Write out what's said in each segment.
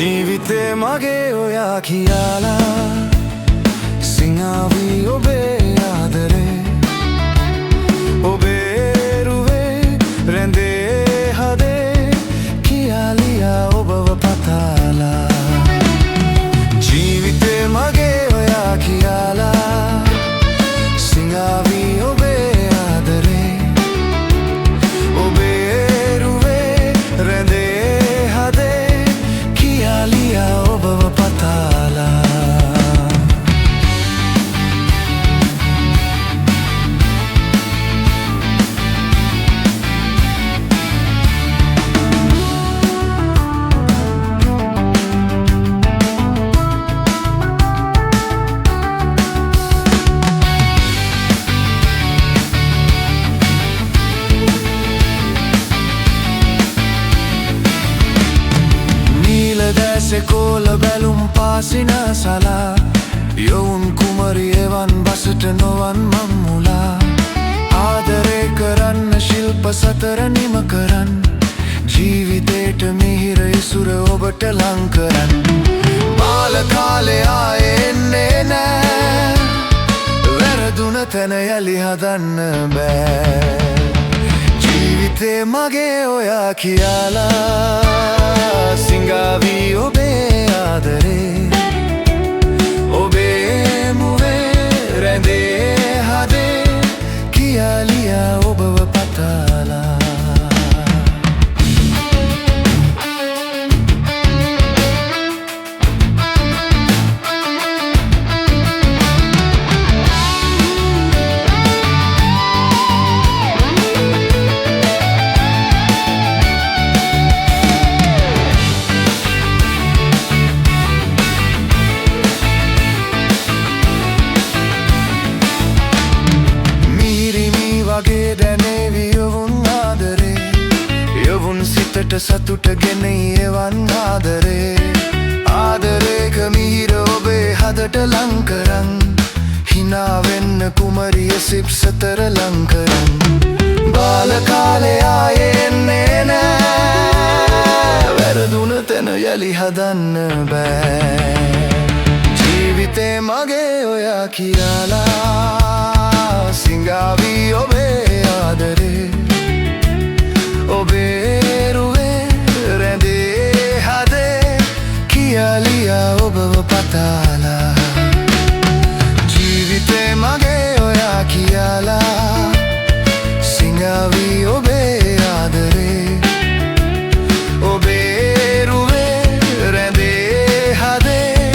ජීවිතේ මගේ ඔයා කියලා සිංහාවි ඔබේ ආදරේ ඔබේ රුවේ රැඳේ හදේ කියාලියා ඔබව පතාලා ජීවිතේ මගේ ඔයා කියලා සිංහාවි ඔබේ ආදරේ ඔබේ රුවේ රැඳේ හදේ කියාලියා ඔබව පතාලා කොල බැලුම් පාසින සලා යොවුන් කුමරි එවන් බසට නොවන් මම්මුලා ආදරේ කරන්න ශිල්ප සතර නිම කරන්න ජීවිතේට මිහිර ඉසුර ඔබට ලං කරන්න බාල කාලේ ආයේ එන්නේ නෑ වැරදුන තැන යලි හදන්න බෑ ජීවිතේ මගේ ඔයා කියලා සිංහාවි ඔබේ ආදරේ ඔබේ මුවේ රැඳේ හදේ කියාලියා ඔබව පතාලා දැනේවි යොවුන් ආදරේ යොවුන් සිතට සතුට ගෙන එවන් ආදරේ ආදරේක මිහිර ඔබේ හදට ලං කරන් හිනා වෙන්න කුමරිය සිප් සතර ලං කරන් බාල කාලේ ආයේ එන්නේ නෑ වැරදුන තැන යලි හදන්න බෑ ජීවිතේ මගේ ඔයා කියලා සිංහාවි ඔබේ ආදරේ ඔබේ රුවේ රැඳේ හදේ කියාලියා ඔබව පතාලා ජීවිතේ මගේ ඔයා කියලා සිංහාවි ඔබේ ආදරේ ඔබේ රුවේ රැඳේ හදේ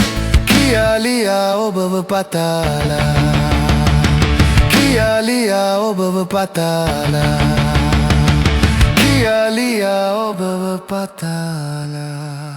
කියාලියා ඔබව පතාලා කියාලියා ඔබව පතාලා කියාලියා ඔබව පතාලා